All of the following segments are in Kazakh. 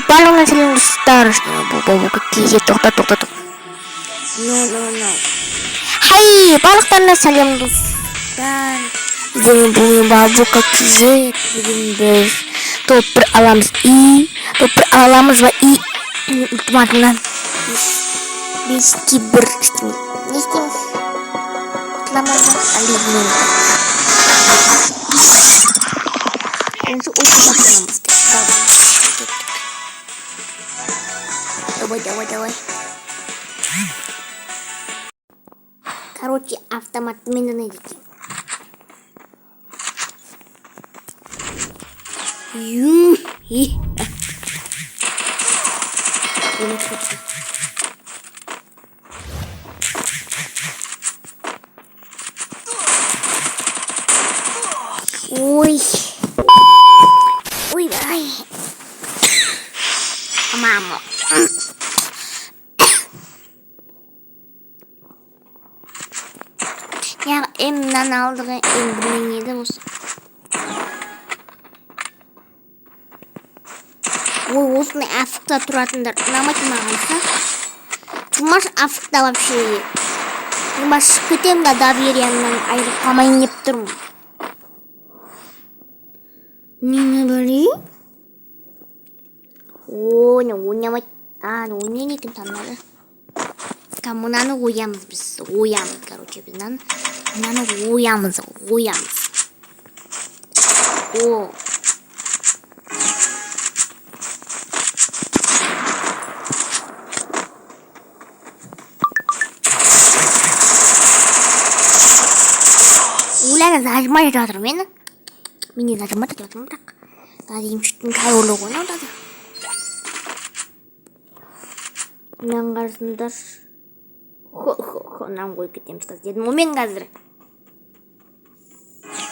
барлығына сәлем достар. Бұл кейде тоқта. No. Хай, барлықтарына сәлем достар. Біздің бүгін бабука кейде бүгін біз топ 1 аламыз. Топ 1 аламыз ба ынтымағынан. Біз кейбір не істейміз? Құтыламыз ба? Әлі білмейміз. Önce uyku bakmamız gerekiyor. Давай. Короче, автоматмен найдите. Ой, ай. Мама. Ya emden aldığım emden yedi olsun. Ой, осыны афықта тұратындар ұнамайды мағанса. Жұмаш афықта вообще. Жұмаш кетем да довериянан айырып қалмайын деп тұрмын. Нені білейін? не ойнамайды. Ойнайын екен танады. Мынаны оямыз біз. Оямыз, короче, біз мынаны оямыз. Ulan zajmaya жатырмын мен. Мені зажимать жатырмын так. Емшіктің кайырлы ойнау да. Мен қарсыңдар. Нам қойып кетеміз қазір дедім. Мен қазір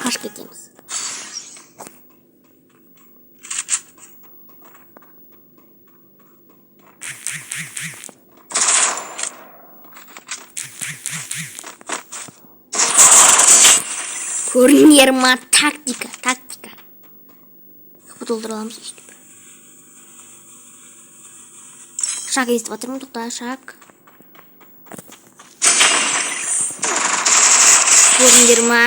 қашып кетеміз. Көрінер ма? Тактика. Толтыра аламыз өстіп. Шаг естіп отырмын, тоқта, шаг. Көріндер ма?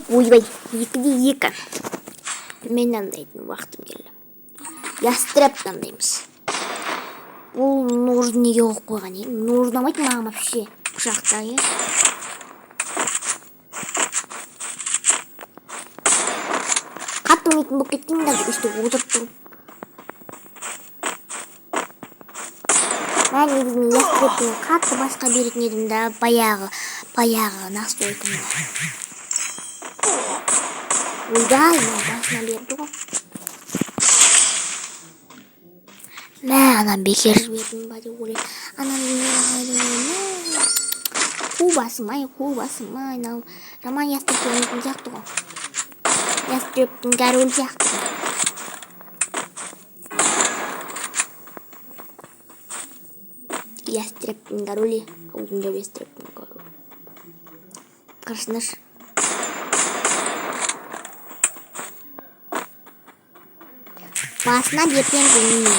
Ойбай, 2-2. Мен андайтын уақытым келді. Ястреп андаймыз. Бұл ножды неге оқып қойған ең? Нождамайды маған вообще. Пышақта, Қатты ойнайтын болып кеттім да үстіп отырып тұрып. Мен негізінен ястреппен қатты басқа беретін едім да баяғы настойкамда. Ойдай, басына берді ғой. Анам бекер жібердім ба деп ойлайды. Анам қу басым ай. Жаман ястреппен ойнайтын сияқты ғой. Ястрептің король сияқты. Ястрептің королі. Аузында ястрептің королі. Қарсынаш. Басына берген көңілі.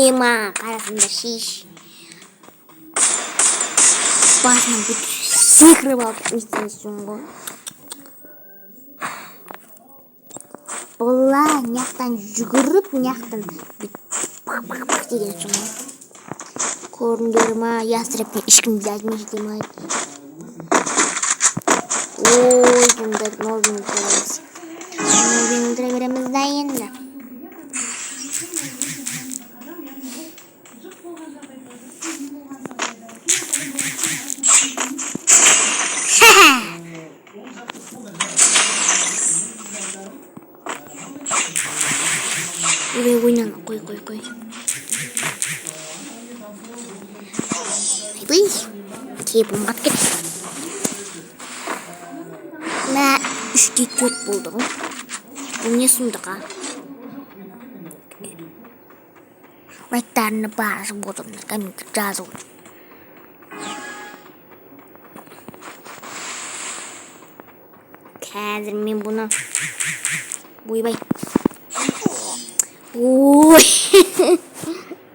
Ема, қарасында шиш. Басына бүт секіріп алып нестен ғой. Бұла няқтан жүгіріп, няқтан бүт деген соң. Көріндер ма, ястреппен ешкімді әдмей демайды. Ой, жүмдер, нолбен көреміз. Нолбен өлтіре береміз да енді. Ойнан, қой. Айбый, кейпім қат кетті. 3-4 болды ғой. Бұл не сұмдыға? Райттарыны барып отырмын. Комментарий жазып отыр. Қазір мен бұны ойбай. Ой.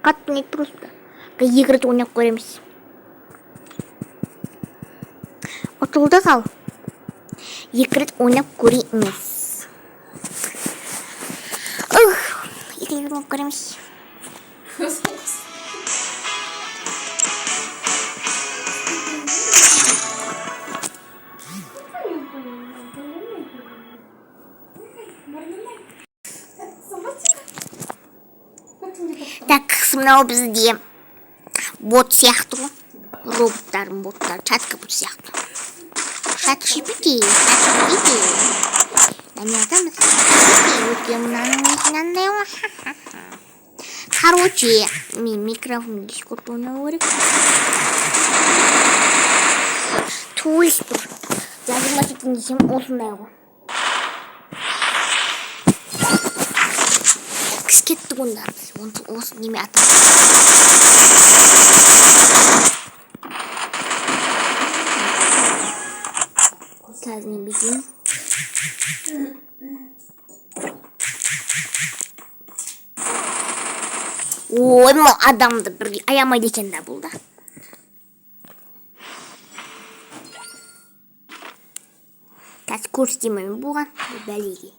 Қатты не просто. Екі рет ойнап көреміз. Отылды қал. Екі рет ойнап көреміз. Екі рет ойнап көреміз. Так, мынау бізде бот сияқты ғой. Роботтардың боттар, чатка бот сияқты. Чат GPT. Не атамыз? Өте мынандай ғой. Короче, мен микрофон дискорд ойнау керек. Туылыс тұр. Жазылмас екен десем осындай ғой. Кіс кеттік онда. Осы неме атамыз. Қазір не бекейін. Ой, мынау адамды бір аямайды екен да бұл да. Қазір көрсетемін бұған бәлеге.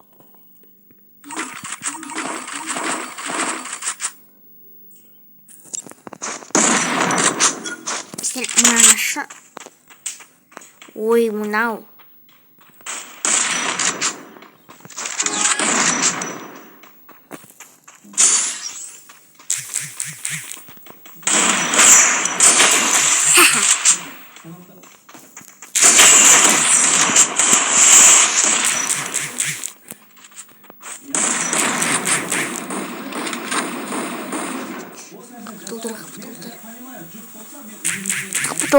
Сен мынашы. Ой, мынау.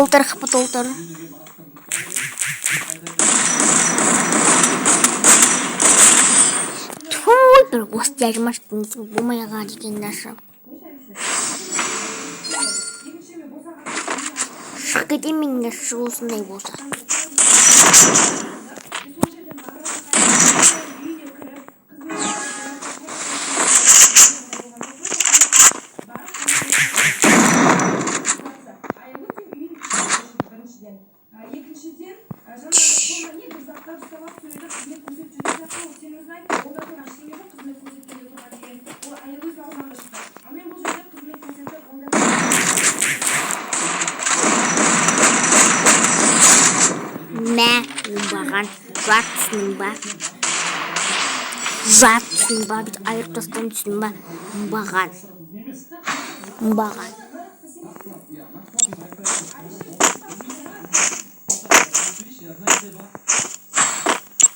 Қапы-толтыр. Той, бір осы дәжімаштың болмай ағады екен нашы. Шық кетем мен нашы осындай болса. Жатсың ба, біз айырып тастан түсін ба, мбаған.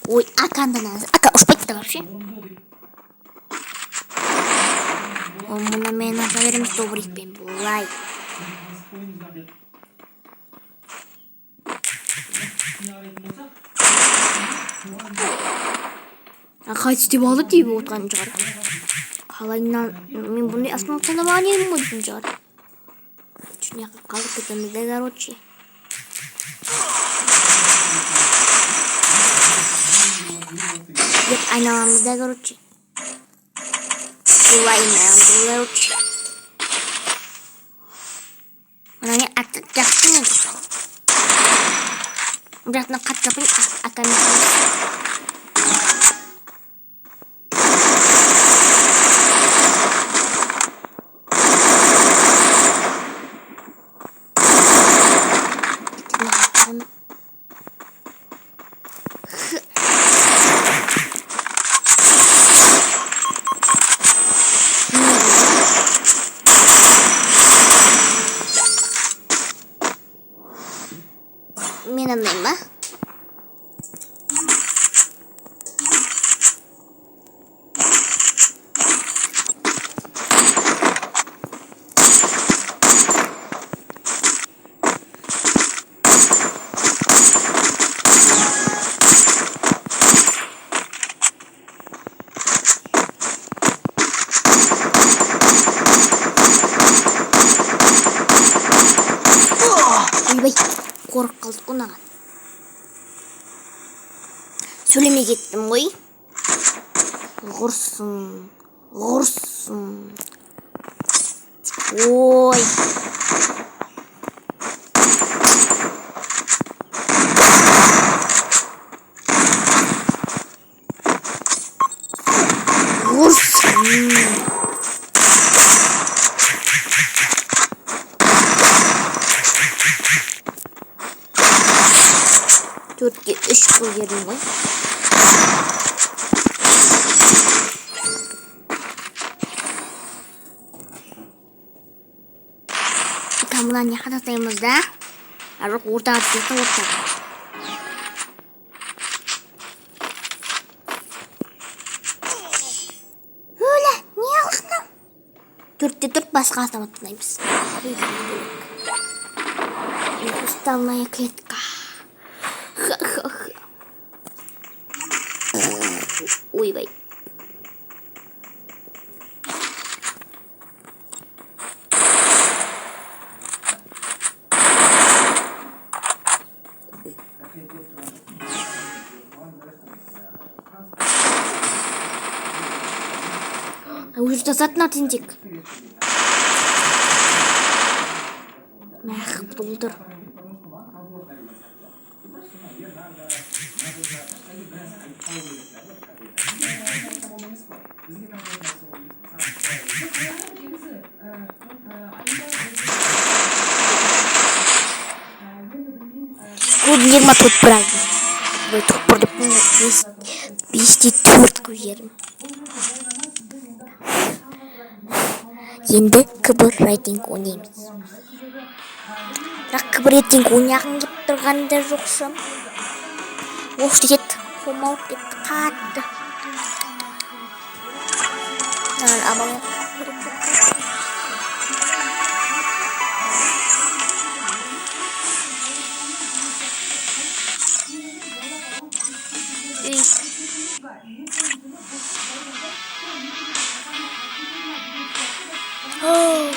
Ой, акандан азы, ака ұшпайды вообще. Мұны мен ата береміз добрикпен, бұлай. Қайтыс деп алды дейбі отқан шығар. Қалайынан мен бұндай асын отқанда маған едім ғой дейін шығар. Жүне қалып кетемізді, короче. Деп айналамызда, короче. Бұлай айналамызда, короче. Мұна не аттық жақсы не тұр. Бұратына қат жапын акамыз. Мен андайым ба? Ойбай, қорып қалдық онаған. сөйлемей кеттім ғой. Құрсын. Ой. Төртке 3 қойдым ғой. Тамынан не қататаймыз да? Арық ортаға түсетін ортаға. Өлі, не алғысың? 4-те 4 басқа автоматтанаймыз. Уставная клетка. Ойбай. Уже тазатына тентек. Мэх, бұлдыр. Клубнигма тут правильно. Вы тут по-любому 204 жерім. Енді кібір рейтинг ойнаймыз. Бірақ кібір рейтинг ойнағын кеп тұрғанда жоқшым. Ош кетті, қомау кетті, қатты. Абалы Oh,